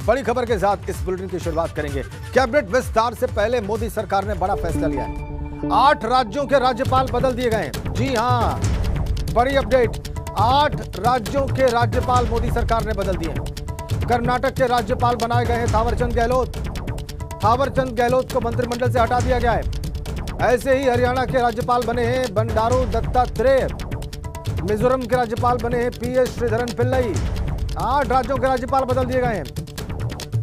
बड़ी खबर के साथ इस बुलेटिन की शुरुआत करेंगे। कैबिनेट विस्तार से पहले मोदी सरकार ने बड़ा फैसला लिया है। 8 राज्यों के राज्यपाल बदल दिए गए हैं। जी हां, बड़ी अपडेट। 8 राज्यों के राज्यपाल मोदी सरकार ने बदल दिए हैं। कर्नाटक के राज्यपाल बनाए गए हैं थावरचंद गहलोत। थावरचंद गहलोत को मंत्रिमंडल से हटा दिया गया है। ऐसे ही हरियाणा के राज्यपाल बने हैं बंडारू दत्तात्रेय। मिजोरम के राज्यपाल बने हैं पीएस श्रीधरन पिल्लई। 8 राज्यों के राज्यपाल बदल दिए गए हैं।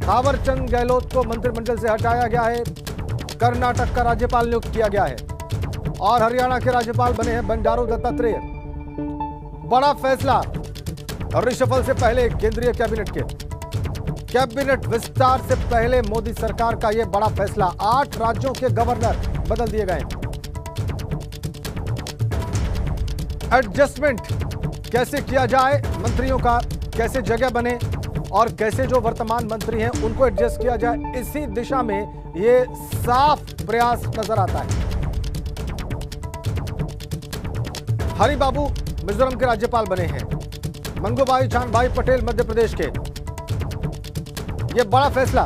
थावरचंद गहलोत को मंत्रिमंडल से हटाया गया है। कर्नाटक का राज्यपाल नियुक्त किया गया है और हरियाणा के राज्यपाल बने हैं बंडारू दत्तात्रेय। बड़ा फैसला रिशफल से पहले केंद्रीय कैबिनेट विस्तार से पहले मोदी सरकार का यह बड़ा फैसला। 8 राज्यों के गवर्नर बदल दिए गए। एडजस्टमेंट कैसे किया जाए, मंत्रियों का कैसे जगह बने और कैसे जो वर्तमान मंत्री हैं उनको एडजस्ट किया जाए, इसी दिशा में ये साफ प्रयास नजर आता है। हरिबाबू मिजोरम के राज्यपाल बने हैं। मंगूभाई छानभाई पटेल मध्य प्रदेश के। ये बड़ा फैसला।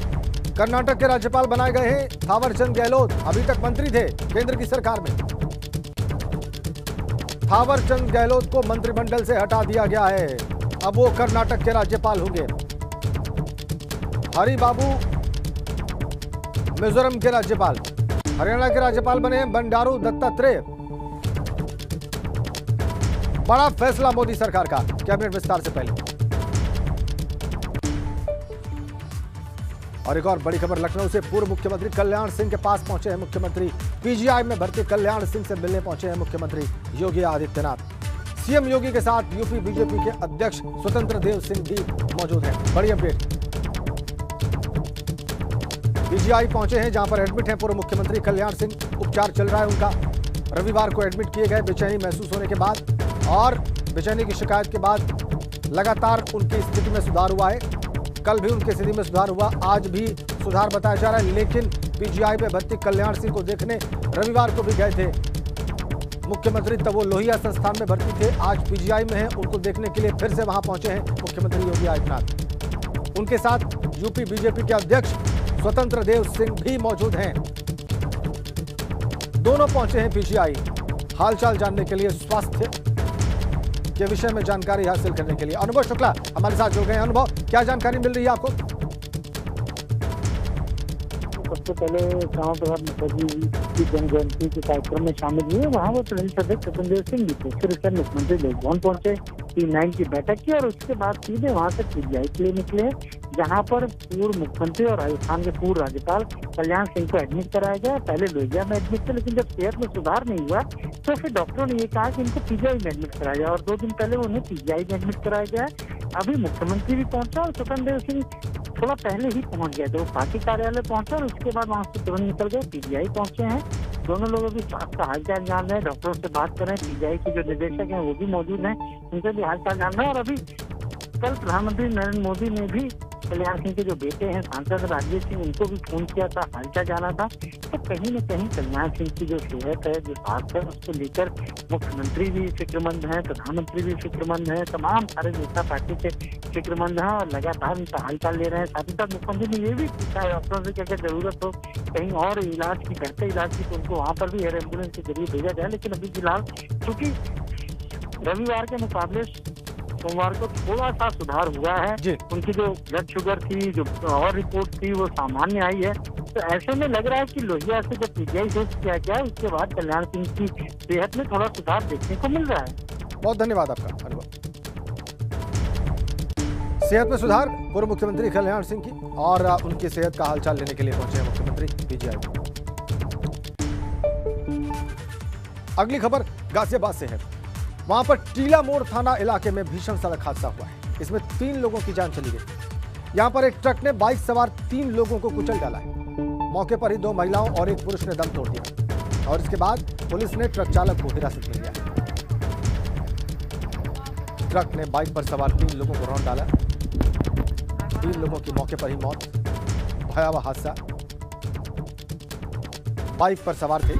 कर्नाटक के राज्यपाल बनाए गए हैं थावरचंद गहलोत, अभी तक मंत्री थे केंद्र की सरकार में। थावरचंद गहलोत को मंत्रिमंडल से हटा दिया गया है। अब वो कर्नाटक के राज्यपाल होंगे। हरिबाबू मिजोरम के राज्यपाल। हरियाणा के राज्यपाल बने हैं बंडारू दत्तात्रेय। बड़ा फैसला मोदी सरकार का कैबिनेट विस्तार से पहले। और एक और बड़ी खबर लखनऊ से। पूर्व मुख्यमंत्री कल्याण सिंह के पास पहुंचे हैं मुख्यमंत्री। पीजीआई में भर्ती कल्याण सिंह से मिलने पहुंचे हैं मुख्यमंत्री योगी आदित्यनाथ। सीएम योगी के साथ यूपी बीजेपी के अध्यक्ष स्वतंत्र देव सिंह भी मौजूद हैं। बड़ी अपडेट। पीजीआई पहुंचे हैं जहां पर एडमिट हैं पूर्व मुख्यमंत्री कल्याण सिंह। उपचार चल रहा है उनका। रविवार को एडमिट किए गए बेचैनी महसूस होने के बाद और बेचैनी की शिकायत के बाद लगातार उनकी स्थिति में सुधार हुआ है। कल भी उनकी स्थिति में सुधार हुआ, आज भी सुधार बताया जा रहा है। लेकिन पीजीआई में भर्ती कल्याण सिंह को देखने रविवार को भी गए थे मुख्यमंत्री, तब वो लोहिया संस्थान में भर्ती थे। आज पीजीआई में हैं, उनको देखने के लिए फिर से वहां पहुंचे हैं मुख्यमंत्री योगी आदित्यनाथ। उनके साथ यूपी बीजेपी के अध्यक्ष स्वतंत्र देव सिंह भी मौजूद हैं। दोनों पहुंचे हैं पीजीआई हालचाल जानने के लिए, स्वास्थ्य के विषय में जानकारी हासिल करने के लिए। अनुभव शुक्ला हमारे साथ जुड़ गए हैं। अनुभव, क्या जानकारी मिल रही है आपको? सबसे पहले श्यामा प्रसाद मुखर्जी की जन्म जयंती के कार्यक्रम में शामिल हुए। वहाँ वो प्रदेश अध्यक्ष स्वतंत्र सिंह जी थे। फिर उसके मुख्यमंत्री लोकभवन पहुंचे, T9 की बैठक की और उसके बाद सीधे वहाँ से पीजीआई के लिए निकले, जहाँ पर पूर्व मुख्यमंत्री और राजस्थान के पूर्व राज्यपाल कल्याण सिंह को एडमिट कराया गया। पहले लोहिया में एडमिट थे, लेकिन जब सेहत में सुधार नहीं हुआ तो फिर डॉक्टरों ने ये कहा कि इनको पीजीआई में एडमिट कराया जाए और 2 दिन पहले उन्हें पीजीआई में एडमिट कराया गया। अभी मुख्यमंत्री भी पहुंचा और स्वतंत्र देव सिंह थोड़ा पहले ही पहुंच गए थे। वो पार्टी कार्यालय पहुंचा और उसके बाद वहां से तुरंत निकल गए, पीजीआई पहुंचे हैं। दोनों लोग अभी स्वास्थ्य का हालचाल जान रहे हैं, डॉक्टरों से बात कर रहे हैं। पीजीआई के जो निदेशक हैं वो भी मौजूद हैं, उनसे भी हालचाल जान रहे हैं। और अभी कल प्रधानमंत्री नरेंद्र मोदी ने भी कल्याण सिंह के जो बेटे हैं सांसद राजेश सिंह, उनको भी फोन किया था, हालचाल जाना था। तो कहीं न कहीं कल्याण सिंह की जो सेहत है, जो स्वास्थ्य है, उसको लेकर मुख्यमंत्री भी फिक्रमंद हैं, प्रधानमंत्री भी फिक्रमंद हैं, तमाम सारे नेता पार्टी के फिक्रमंद हैं और लगातार उनका हालचाल ले रहे हैं। साथ ही साथ मुख्यमंत्री ने ये भी पूछा है डॉक्टरों से कि अगर जरूरत हो कहीं और इलाज की, बेहतर इलाज की, तो उनको वहाँ पर भी एयर एम्बुलेंस के जरिए भेजा जाए। लेकिन अभी फिलहाल क्योंकि रविवार के मुकाबले सोमवार को थोड़ा सा सुधार हुआ है, उनकी जो ब्लड शुगर थी, जो और रिपोर्ट थी, वो सामान्य आई है। तो ऐसे में लग रहा है कि लोहिया से जब पीजीआई शिफ्ट किया गया उसके बाद कल्याण सिंह की सेहत में थोड़ा सुधार देखने को मिल रहा है। बहुत धन्यवाद आपका अनुभव। सेहत में सुधार पूर्व मुख्यमंत्री कल्याण सिंह की और उनकी सेहत का हालचाल लेने के लिए पहुंचे हैं मुख्यमंत्री पीजीआई। अगली खबर गाजियाबाद से है। वहां पर टीला मोड़ थाना इलाके में भीषण सड़क हादसा हुआ है। इसमें 3 लोगों की जान चली गई। यहां पर एक ट्रक ने बाइक सवार 3 लोगों को कुचल डाला है। मौके पर ही 2 महिलाओं और एक पुरुष ने दम तोड़ दिया और इसके बाद पुलिस ने ट्रक चालक को हिरासत में लिया। ट्रक ने बाइक पर सवार 3 लोगों को रौंद डाला। 3 लोगों की मौके पर ही मौत। भयावह हादसा। बाइक पर सवार थे।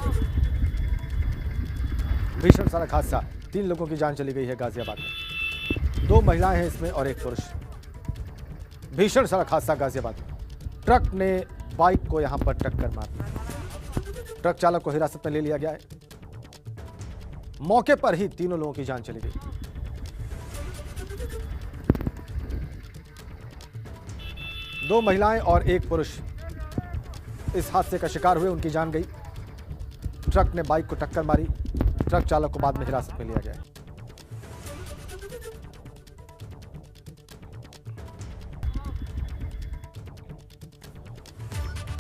भीषण सड़क हादसा, 3 लोगों की जान चली गई है गाजियाबाद में। 2 महिलाएं हैं इसमें और एक पुरुष। भीषण सड़क हादसा गाजियाबाद में। ट्रक ने बाइक को यहां पर टक्कर मार दी। ट्रक चालक को हिरासत में ले लिया गया है। मौके पर ही तीनों लोगों की जान चली गई। दो महिलाएं और एक पुरुष इस हादसे का शिकार हुए, उनकी जान गई। ट्रक ने बाइक को टक्कर मारी। ट्रक चालक को बाद में हिरासत में लिया गया।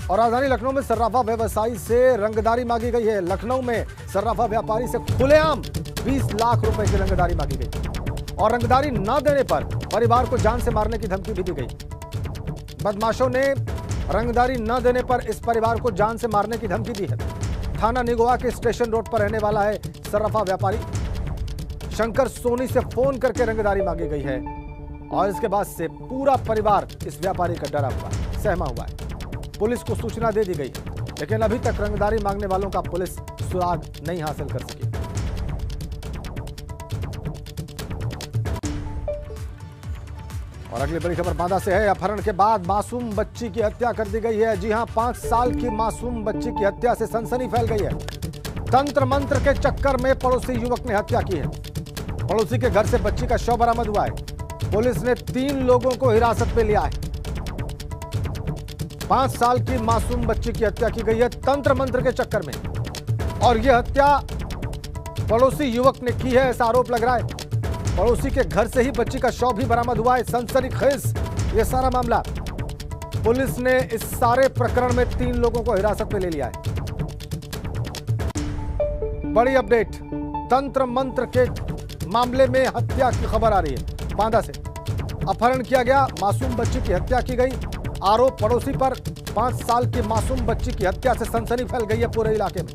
और राजधानी लखनऊ में सर्राफा व्यवसायी से रंगदारी मांगी गई है। लखनऊ में सर्राफा व्यापारी से खुलेआम 20 लाख रुपए की रंगदारी मांगी गई और रंगदारी न देने पर परिवार को जान से मारने की धमकी भी दी गई। बदमाशों ने रंगदारी न देने पर इस परिवार को जान से मारने की धमकी दी है। थाना निगोआ के स्टेशन रोड पर रहने वाला है सर्राफा व्यापारी शंकर सोनी से फोन करके रंगदारी मांगी गई है और इसके बाद से पूरा परिवार इस व्यापारी का डरा हुआ है, सहमा हुआ है। पुलिस को सूचना दे दी गई है, लेकिन अभी तक रंगदारी मांगने वालों का पुलिस सुराग नहीं हासिल कर सकी। और अगली बड़ी खबर बांदा से है। अपहरण के बाद मासूम बच्ची की हत्या कर दी गई है। जी हां, 5 साल की मासूम बच्ची की हत्या से सनसनी फैल गई है। तंत्र मंत्र के चक्कर में पड़ोसी युवक ने हत्या की है। पड़ोसी के घर से बच्ची का शव बरामद हुआ है। पुलिस ने 3 लोगों को हिरासत में लिया है। 5 साल की मासूम बच्ची की हत्या की गई है तंत्र मंत्र के चक्कर में, और यह हत्या पड़ोसी युवक ने की है, ऐसा आरोप लग रहा है। पड़ोसी के घर से ही बच्ची का शव भी बरामद हुआ है। सनसनीखेज यह सारा मामला। पुलिस ने इस सारे प्रकरण में 3 लोगों को हिरासत में ले लिया है। बड़ी अपडेट, तंत्र मंत्र के मामले में हत्या की खबर आ रही है। बांदा से अपहरण किया गया, मासूम बच्ची की हत्या की गई। आरोप पड़ोसी पर। 5 साल की मासूम बच्ची की हत्या से सनसनी फैल गई है पूरे इलाके में।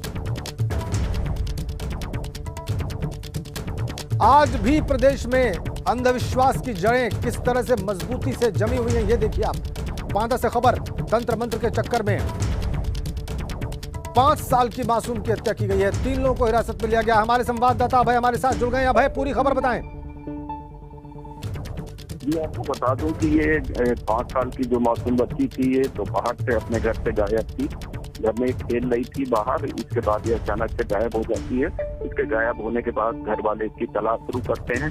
आज भी प्रदेश में अंधविश्वास की जड़ें किस तरह से मजबूती से जमी हुई हैं, ये देखिए आप। बांदा से खबर, तंत्र मंत्र के चक्कर में 5 साल की मासूम की हत्या की गई है। 3 लोगों को हिरासत में लिया गया। हमारे संवाददाता अभय हमारे साथ जुड़ गए हैं। अभय, पूरी खबर बताएं। जी, आपको बता दूं कि ये 5 साल की जो मासूम बच्ची थी, ये दोपहर से अपने घर से गायब थी। घर में खेल रही थी बाहर। इसके बाद ये अचानक से गायब हो जाती है। इसके गायब होने के बाद घर वाले इसकी तलाश शुरू करते हैं,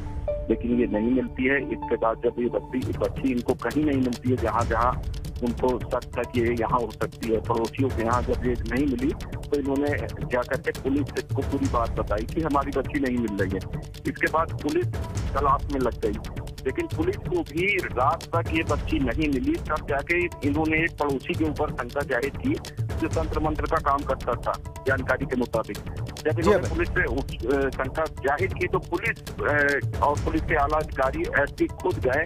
लेकिन ये नहीं मिलती है। इसके बाद जब ये बच्ची इनको कहीं नहीं मिलती है, जहाँ जहाँ उनको शक था कि ये यहाँ हो सकती है, पड़ोसियों के यहाँ जब ये नहीं मिली तो इन्होंने जाकर के पुलिस को पूरी बात बताई कि हमारी बच्ची नहीं मिल रही है। इसके बाद पुलिस तलाश में लग गई, लेकिन पुलिस को भी रात तक ये बच्ची नहीं मिली। तब जाके इन्होंने एक पड़ोसी के ऊपर शंका जाहिर की जो तंत्र मंत्र का काम करता था, जानकारी के मुताबिक। जब इन्होंने पुलिस से शंका जाहिर की तो पुलिस और पुलिस के आला अधिकारी एसपी खुद गए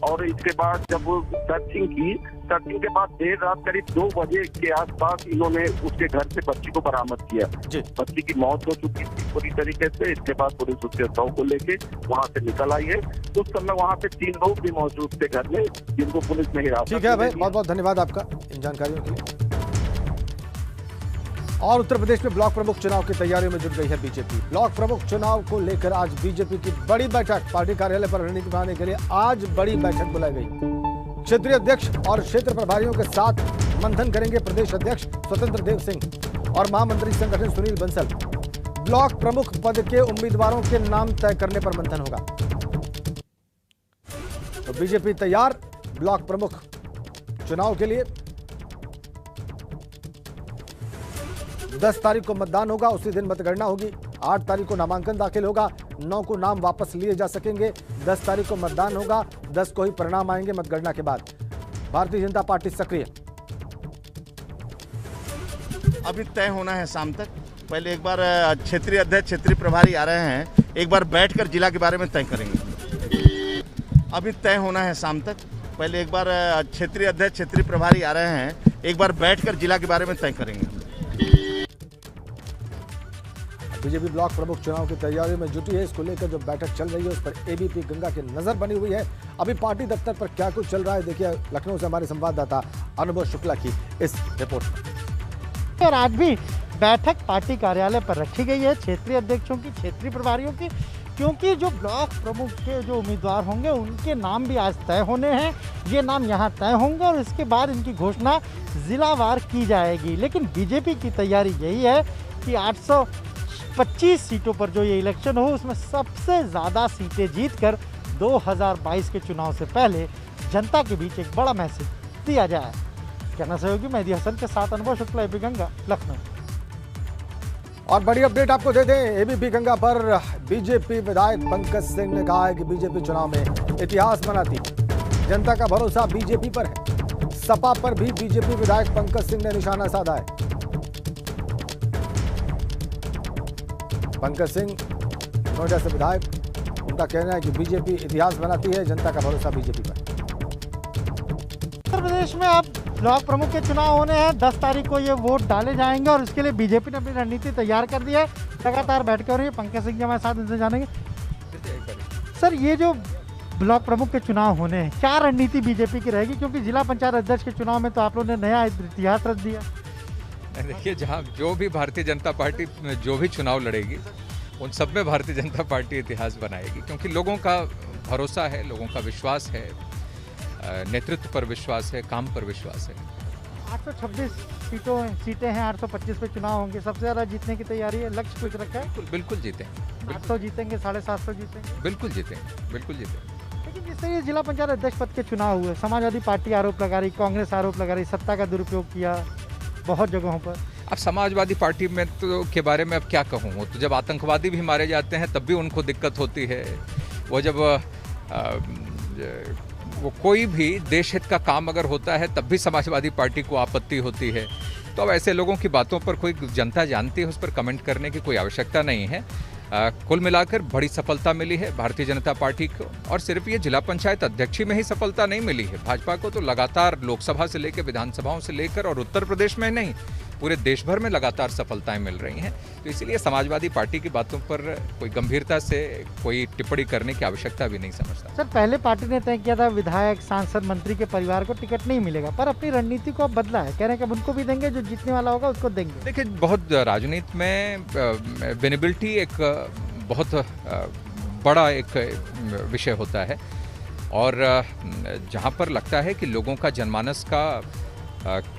और इसके बाद जब वो सर्चिंग के बाद देर रात करीब 2 बजे के आसपास इन्होंने उसके घर से बच्ची को बरामद किया। बच्ची की मौत हो चुकी थी पूरी तरीके से। इसके बाद पुलिस उसके शव को लेके वहां से निकल आई है। उस समय वहां पे 3 लोग भी मौजूद थे घर में, जिनको पुलिस ने हिरासत में लिया। ठीक है भाई, बहुत बहुत धन्यवाद आपका इन जानकारियों के लिए। और उत्तर प्रदेश में ब्लॉक प्रमुख चुनाव की तैयारियों में जुट गई है बीजेपी। ब्लॉक प्रमुख चुनाव को लेकर आज बीजेपी की बड़ी बैठक, पार्टी कार्यालय पर रणनीति बनाने के लिए आज बड़ी बैठक बुलाई गई। क्षेत्रीय अध्यक्ष और क्षेत्र प्रभारियों के साथ मंथन करेंगे प्रदेश अध्यक्ष स्वतंत्र देव सिंह और महामंत्री संगठन सुनील बंसल। ब्लॉक प्रमुख पद के उम्मीदवारों के नाम तय करने पर मंथन होगा। तो बीजेपी तैयार ब्लॉक प्रमुख चुनाव के लिए। 10 तारीख को मतदान होगा, उसी दिन मतगणना होगी। 8 तारीख को नामांकन दाखिल होगा, 9 को नाम वापस लिए जा सकेंगे। 10 तारीख को मतदान होगा, 10 को ही परिणाम आएंगे मतगणना के बाद। भारतीय जनता पार्टी सक्रिय। अभी तय होना है शाम तक। पहले एक बार क्षेत्रीय अध्यक्ष क्षेत्रीय प्रभारी आ रहे हैं, एक बार बैठकर जिला के बारे में तय करेंगे। अभी तय होना है शाम तक। पहले एक बार क्षेत्रीय अध्यक्ष क्षेत्रीय प्रभारी आ रहे हैं, एक बार बैठकर जिला के बारे में तय करेंगे। बीजेपी ब्लॉक प्रमुख चुनाव की तैयारियों में जुटी है। इसको लेकर जो बैठक चल रही है उस पर एबीपी गंगा की नजर बनी हुई है। अभी पार्टी दफ्तर पर क्या कुछ चल रहा है, देखिए लखनऊ से हमारे संवाददाता अनुभव शुक्ला की इस रिपोर्ट में। और आज भी बैठक पार्टी कार्यालय पर रखी गई है। क्षेत्रीय अध्यक्षों की, क्षेत्रीय प्रभारियों की क्योंकि जो ब्लॉक प्रमुख के जो उम्मीदवार होंगे उनके नाम भी आज तय होने हैं। ये नाम यहाँ तय होंगे और इसके बाद इनकी घोषणा जिलावार की जाएगी। लेकिन बीजेपी की तैयारी यही है कि 825 सीटों पर जो ये इलेक्शन हो उसमें सबसे ज़्यादा सीटें जीतकर 2022 के चुनाव से पहले जनता के बीच एक बड़ा मैसेज दिया जाए। कहना सहयोगी मेहदी हसन के साथ अनुभव शुक्ला, एबी गंगा, लखनऊ। और बड़ी अपडेट आपको दे दें, एबीपी गंगा पर बीजेपी विधायक पंकज सिंह ने कहा है कि बीजेपी चुनाव में इतिहास बनाती है। जनता का भरोसा बीजेपी पर है। सपा पर भी बीजेपी विधायक पंकज सिंह ने निशाना साधा है। पंकज सिंह नोएडा से विधायक, उनका कहना है कि बीजेपी इतिहास बनाती है, जनता का भरोसा बीजेपी पर। उत्तर प्रदेश में अब ब्लॉक प्रमुख के चुनाव होने हैं। 10 तारीख को ये वोट डाले जाएंगे और इसके लिए बीजेपी ने अपनी रणनीति तैयार कर दी है। लगातार बैठकें हो रही है। पंकज सिंह जी हमारे साथ, इनसे जानेंगे। सर, ये जो ब्लॉक प्रमुख के चुनाव होने हैं, क्या रणनीति बीजेपी की रहेगी? क्योंकि जिला पंचायत अध्यक्ष के चुनाव में तो आप लोगों ने नया इतिहास रच दिया। देखिए, जहाँ जो भी भारतीय जनता पार्टी जो भी चुनाव लड़ेगी उन सब में भारतीय जनता पार्टी इतिहास बनाएगी, क्योंकि लोगों का भरोसा है, लोगों का विश्वास है, नेतृत्व पर विश्वास है, काम पर विश्वास है। 826 सीटें हैं, 825 पे चुनाव होंगे। सबसे ज़्यादा जीतने की तैयारी है, लक्ष्य कुछ रखा है? बिल्कुल जीतेंगे। 800 जीतेंगे, 750 जीतेंगे? बिल्कुल जीतेंगे, बिल्कुल जीतेंगे। लेकिन जिस तरह ये जिला पंचायत अध्यक्ष पद के चुनाव हुए, समाजवादी पार्टी आरोप लगा रही, कांग्रेस आरोप लगा रही, सत्ता का दुरुपयोग किया बहुत जगहों पर। अब समाजवादी पार्टी में तो के बारे में अब क्या कहूँ, तो जब आतंकवादी भी मारे जाते हैं तब भी उनको दिक्कत होती है। वो जब वो कोई भी देश हित का काम अगर होता है तब भी समाजवादी पार्टी को आपत्ति होती है। तो अब ऐसे लोगों की बातों पर कोई जनता जानती है, उस पर कमेंट करने की कोई आवश्यकता नहीं है। कुल मिलाकर बड़ी सफलता मिली है भारतीय जनता पार्टी को, और सिर्फ ये जिला पंचायत अध्यक्ष में ही सफलता नहीं मिली है। भाजपा को तो लगातार लोकसभा से लेकर विधानसभाओं से लेकर और उत्तर प्रदेश में नहीं, पूरे देश भर में लगातार सफलताएं मिल रही हैं। तो इसलिए समाजवादी पार्टी की बातों पर कोई गंभीरता से कोई टिप्पणी करने की आवश्यकता भी नहीं समझता। सर, पहले पार्टी ने तय किया था विधायक, सांसद, मंत्री के परिवार को टिकट नहीं मिलेगा, पर अपनी रणनीति को अब बदला है। कह रहे हैं कि अब उनको भी देंगे, जो जीतने वाला होगा उसको देंगे। देखिए, बहुत राजनीति में विनेबिलिटी एक बहुत बड़ा एक विषय होता है, और जहाँ पर लगता है कि लोगों का जनमानस का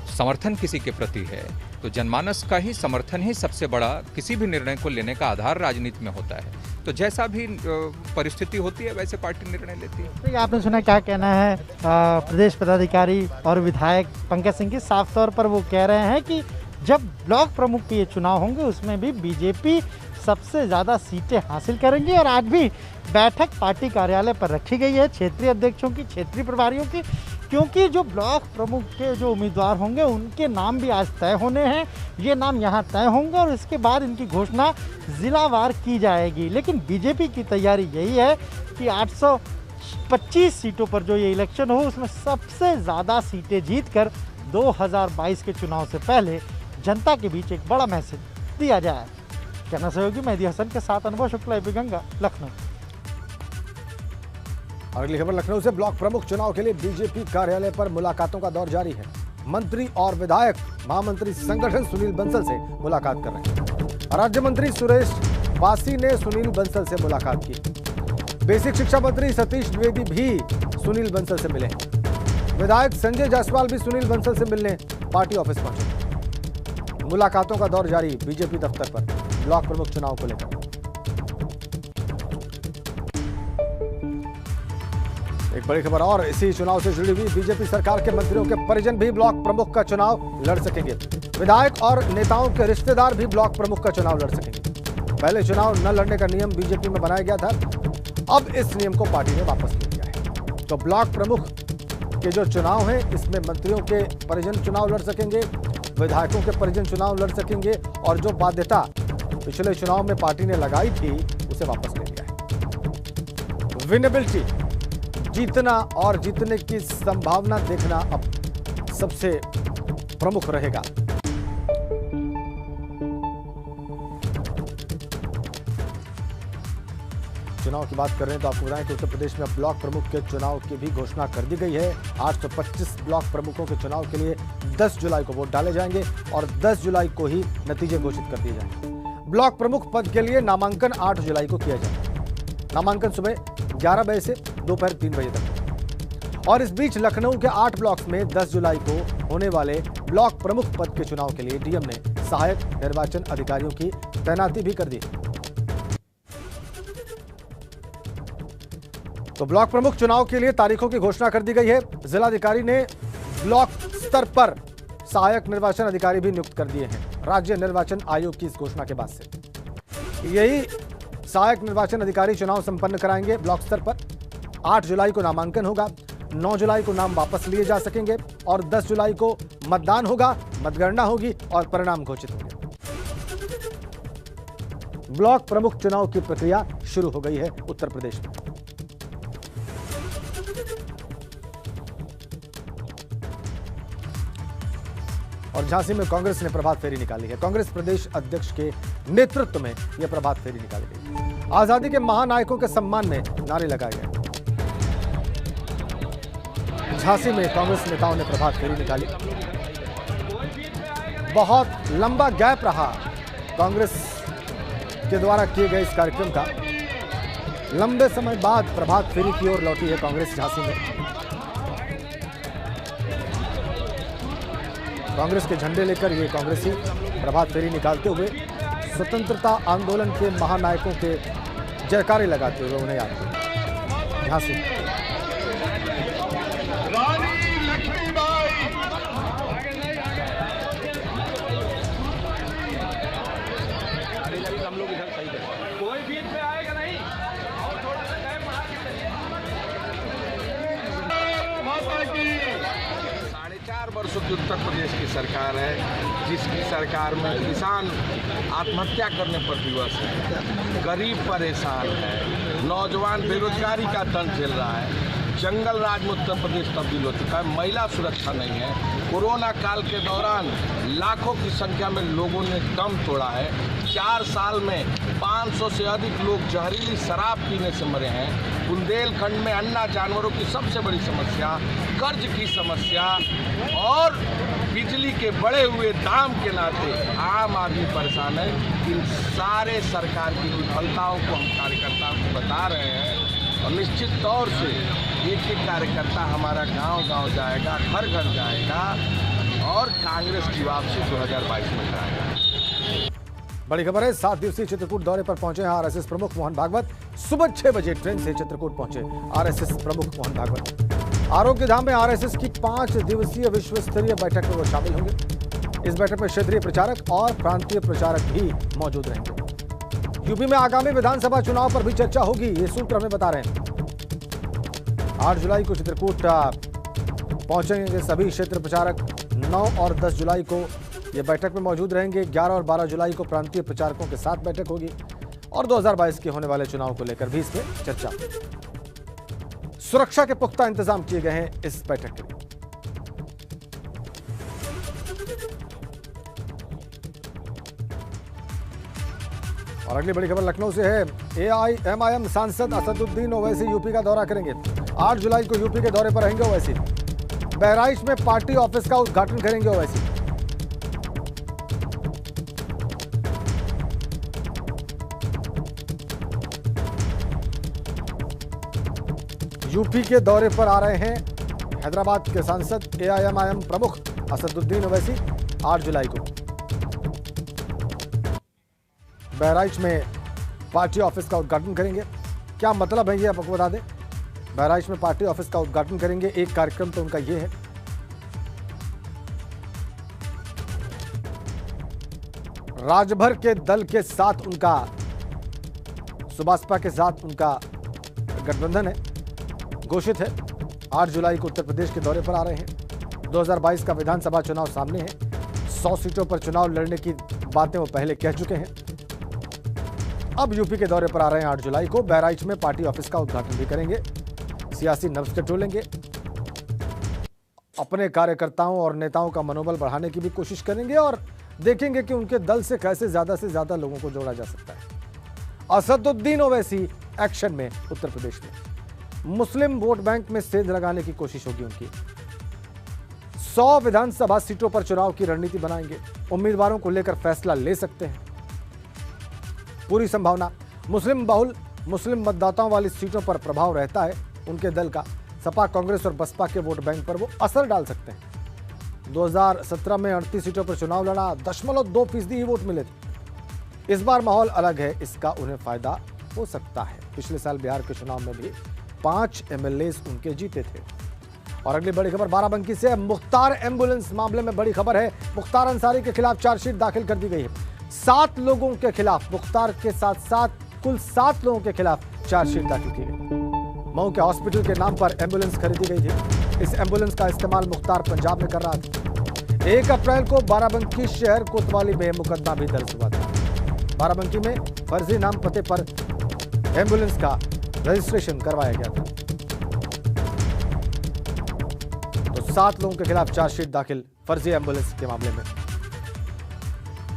समर्थन किसी के प्रति है, तो जनमानस का ही समर्थन ही सबसे बड़ा किसी भी निर्णय को लेने का आधार राजनीति में होता है। तो जैसा भी परिस्थिति होती है वैसे पार्टी निर्णय लेती है। तो आपने सुना, क्या कहना है प्रदेश पदाधिकारी और विधायक पंकज सिंह की? साफ तौर पर वो कह रहे हैं कि जब ब्लॉक प्रमुख के ये चुनाव होंगे उसमें भी बीजेपी सबसे ज़्यादा सीटें हासिल करेंगी। और आज भी बैठक पार्टी कार्यालय पर रखी गई है, क्षेत्रीय अध्यक्षों की, क्षेत्रीय प्रभारियों की, क्योंकि जो ब्लॉक प्रमुख के जो उम्मीदवार होंगे उनके नाम भी आज तय होने हैं। ये नाम यहाँ तय होंगे और इसके बाद इनकी घोषणा जिलावार की जाएगी। लेकिन बीजेपी की तैयारी यही है कि 825 सीटों पर जो ये इलेक्शन हो उसमें सबसे ज़्यादा सीटें जीतकर 2022 के चुनाव से पहले जनता के बीच एक बड़ा मैसेज दिया जाए। कहना सहयोगी मेहदी हसन के साथ अनुभव शुक्ला, एबी गंगा, लखनऊ। और अगली खबर लखनऊ से। ब्लॉक प्रमुख चुनाव के लिए बीजेपी कार्यालय पर मुलाकातों का दौर जारी है। मंत्री और विधायक महामंत्री संगठन सुनील बंसल से मुलाकात कर रहे हैं। राज्य मंत्री सुरेश वासी ने सुनील बंसल से मुलाकात की। बेसिक शिक्षा मंत्री सतीश द्विवेदी भी सुनील बंसल से मिले। विधायक संजय जायसवाल भी सुनील बंसल से मिलने पार्टी ऑफिस पहुंचे। मुलाकातों का दौर जारी बीजेपी दफ्तर पर ब्लॉक प्रमुख चुनाव को लेकर। एक बड़ी खबर और इसी चुनाव से जुड़ी हुई। बीजेपी सरकार के मंत्रियों के परिजन भी ब्लॉक प्रमुख का चुनाव लड़ सकेंगे। विधायक और नेताओं के रिश्तेदार भी ब्लॉक प्रमुख का चुनाव लड़ सकेंगे। पहले चुनाव न लड़ने का नियम बीजेपी में बनाया गया था, अब इस नियम को पार्टी ने वापस ले लिया है। तो ब्लॉक प्रमुख के जो चुनाव हैं इसमें मंत्रियों के परिजन चुनाव लड़ सकेंगे, विधायकों के परिजन चुनाव लड़ सकेंगे, और जो बाध्यता पिछले चुनाव में पार्टी ने लगाई थी उसे वापस ले लिया है। विनेबिलिटी, जीतना और जीतने की संभावना देखना अब सबसे प्रमुख रहेगा। चुनाव की बात कर रहे हैं तो आपको बताएं कि उत्तर प्रदेश में ब्लॉक प्रमुख के चुनाव की भी घोषणा कर दी गई है। 825 ब्लॉक प्रमुखों के चुनाव के लिए 10 जुलाई को वोट डाले जाएंगे और 10 जुलाई को ही नतीजे घोषित कर दिए जाएंगे। ब्लॉक प्रमुख पद के लिए नामांकन 8 जुलाई को किया जाएगा। नामांकन सुबह 11 बजे से दोपहर 3 बजे तक। और इस बीच लखनऊ के 8 ब्लॉक्स में 10 जुलाई को होने वाले ब्लॉक प्रमुख पद के चुनाव के लिए डीएम ने सहायक निर्वाचन अधिकारियों की तैनाती भी कर दी। तो ब्लॉक प्रमुख चुनाव के लिए तारीखों की घोषणा कर दी गई है। जिलाधिकारी ने ब्लॉक स्तर पर सहायक निर्वाचन अधिकारी भी नियुक्त कर दिए हैं। राज्य निर्वाचन आयोग की इस घोषणा के बाद से यही सहायक निर्वाचन अधिकारी चुनाव संपन्न कराएंगे ब्लॉक स्तर पर। 8 जुलाई को नामांकन होगा, 9 जुलाई को नाम वापस लिए जा सकेंगे और 10 जुलाई को मतदान होगा, मतगणना होगी और परिणाम घोषित होंगे। ब्लॉक प्रमुख चुनाव की प्रक्रिया शुरू हो गई है उत्तर प्रदेश में। और झांसी में कांग्रेस ने प्रभात फेरी निकाली है। कांग्रेस प्रदेश अध्यक्ष के नेतृत्व में यह प्रभात फेरी निकाली गई। आजादी के महानायकों के सम्मान में नारे लगाए गए। झांसी में कांग्रेस नेताओं ने प्रभात फेरी निकाली। बहुत लंबा गैप रहा कांग्रेस के द्वारा किए गए इस कार्यक्रम का। लंबे समय बाद प्रभात फेरी की ओर लौटी है कांग्रेस झांसी में। कांग्रेस के झंडे लेकर ये कांग्रेसी प्रभात फेरी निकालते हुए स्वतंत्रता आंदोलन के महानायकों के जयकारे लगाते हुए उन्हें याद किया। झांसी कोई बीच में आएगा नहीं और थोड़ा सा टाइम बढ़ा के 4.5 वर्षों की उत्तर प्रदेश की सरकार है, जिसकी सरकार में किसान आत्महत्या करने पर विवश है, गरीब परेशान है, नौजवान बेरोजगारी का दंड झेल रहा है, जंगल राज में उत्तर प्रदेश तब्दील हो चुका है, महिला सुरक्षा नहीं है। कोरोना काल के दौरान लाखों की संख्या में लोगों ने दम तोड़ा है। 4 साल में 500 से अधिक लोग जहरीली शराब पीने से मरे हैं। बुंदेलखंड में अन्ना जानवरों की सबसे बड़ी समस्या, कर्ज की समस्या और बिजली के बढ़े हुए दाम के नाते आम आदमी परेशान है। इन सारे सरकार की विफलताओं को हम कार्यकर्ताओं को बता रहे हैं और निश्चित तौर से एक एक कार्यकर्ता हमारा गांव-गांव जाएगा, घर घर जाएगा और कांग्रेस की वापसी 2022 में कराएगा। बड़ी खबर है, 7 दिवसीय चित्रकूट दौरे पर पहुंचे हैं आरएसएस प्रमुख मोहन भागवत। सुबह 6 बजे ट्रेन से चित्रकूट पहुंचे आरएसएस प्रमुख मोहन भागवत। आरोग्य धाम में आरएसएस की 5 दिवसीय विश्व स्तरीय बैठक में वो शामिल होंगे। इस बैठक में क्षेत्रीय प्रचारक और प्रांतीय प्रचारक भी मौजूद रहेंगे। यूपी में आगामी विधानसभा चुनाव पर भी चर्चा होगी, ये सूत्र हमें बता रहे हैं। 8 जुलाई को चित्रकूट पहुंचेंगे सभी क्षेत्र प्रचारक। 9 और 10 जुलाई को ये बैठक में मौजूद रहेंगे। 11 और 12 जुलाई को प्रांतीय प्रचारकों के साथ बैठक होगी और 2022 के होने वाले चुनाव को लेकर भी इसमें चर्चा। सुरक्षा के पुख्ता इंतजाम किए गए हैं इस बैठक के लिए। और अगली बड़ी खबर लखनऊ से है। एआईएमआईएम सांसद असदुद्दीन ओवैसी यूपी का दौरा करेंगे। 8 जुलाई को यूपी के दौरे पर रहेंगे ओवैसी। बहराइच में पार्टी ऑफिस का उद्घाटन करेंगे ओवैसी। यूपी के दौरे पर आ रहे हैं हैदराबाद के सांसद एआईएमआईएम प्रमुख असदुद्दीन ओवैसी। 8 जुलाई को बहराइच में पार्टी ऑफिस का उद्घाटन करेंगे। क्या मतलब है ये आपको बता दें। बहराइच में पार्टी ऑफिस का उद्घाटन करेंगे। एक कार्यक्रम तो उनका ये है। राजभर के दल के साथ उनका, सुभाषपा के साथ उनका गठबंधन है, घोषित है। 8 जुलाई को उत्तर प्रदेश के दौरे पर आ रहे हैं। 2022 का विधानसभा चुनाव सामने है। 100 सीटों पर चुनाव लड़ने की बातें वो पहले कह चुके हैं। अब यूपी के दौरे पर आ रहे हैं 8 जुलाई को। बहराइच में पार्टी ऑफिस का उद्घाटन भी करेंगे। सियासी नब्ज टटोलेंगे। अपने कार्यकर्ताओं और नेताओं का मनोबल बढ़ाने की भी कोशिश करेंगे और देखेंगे कि उनके दल से कैसे ज्यादा लोगों को जोड़ा जा सकता है। असदुद्दीन ओवैसी एक्शन में उत्तर प्रदेश में मुस्लिम वोट बैंक में सेंध लगाने की कोशिश होगी उनकी। 100 विधानसभा सीटों पर चुनाव की रणनीति बनाएंगे। उम्मीदवारों को लेकर फैसला ले सकते हैं। पूरी संभावना मुस्लिम बहुल मुस्लिम मतदाताओं वाली सीटों पर प्रभाव रहता है उनके दल का, सपा, कांग्रेस और बसपा के वोट बैंक पर वो असर डाल सकते हैं। 2017 में 38 सीटों पर चुनाव लड़ा, 0.2% ही वोट मिले थे। इस बार माहौल अलग है, इसका उन्हें फायदा हो सकता है। पिछले साल बिहार के चुनाव में भी 5 MLAs उनके जीते थे। और अगली बड़ी खबर बाराबंकी से, मुख्तार एम्बुलेंस मामले में बड़ी खबर है। मुख्तार अंसारी के खिलाफ चार्जशीट दाखिल कर दी गई है। 7 लोगों के खिलाफ, मुख्तार के साथ कुल 7 लोगों के खिलाफ चार्जशीट दाखिल की गई। मऊ के हॉस्पिटल के नाम पर एम्बुलेंस खरीदी गई थी। इस एम्बुलेंस का इस्तेमाल मुख्तार पंजाब में कर रहा था। 1 अप्रैल को बाराबंकी शहर कोतवाली में मुकदमा भी दर्ज हुआ था। बाराबंकी में फर्जी नाम पते पर एम्बुलेंस का रजिस्ट्रेशन करवाया गया था। तो 7 लोगों के खिलाफ चार्जशीट दाखिल फर्जी एम्बुलेंस के मामले में।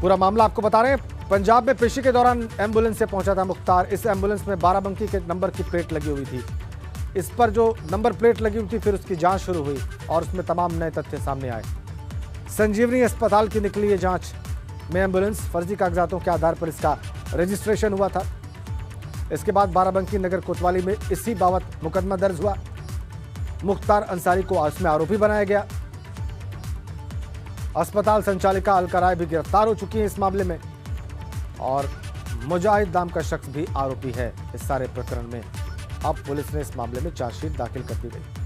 पूरा मामला आपको बता रहे हैं। पंजाब में पेशी के दौरान एम्बुलेंस से पहुंचा था मुख्तार। इस एम्बुलेंस में बाराबंकी के नंबर की प्लेट लगी हुई थी। इस पर जो नंबर प्लेट लगी हुई थी, फिर उसकी जांच शुरू हुई और उसमें तमाम नए तथ्य सामने आए। संजीवनी अस्पताल की निकली ये जांच में एम्बुलेंस फर्जी कागजातों के आधार पर इसका रजिस्ट्रेशन हुआ था। इसके बाद बाराबंकी नगर कोतवाली में इसी बाबत मुकदमा दर्ज हुआ। मुख्तार अंसारी को इसमें आरोपी बनाया गया। अस्पताल संचालिका अलका राय भी गिरफ्तार हो चुकी है इस मामले में और मुजाहिद नाम का शख्स भी आरोपी है इस सारे प्रकरण में। अब पुलिस ने इस मामले में चार्जशीट दाखिल कर दी गई।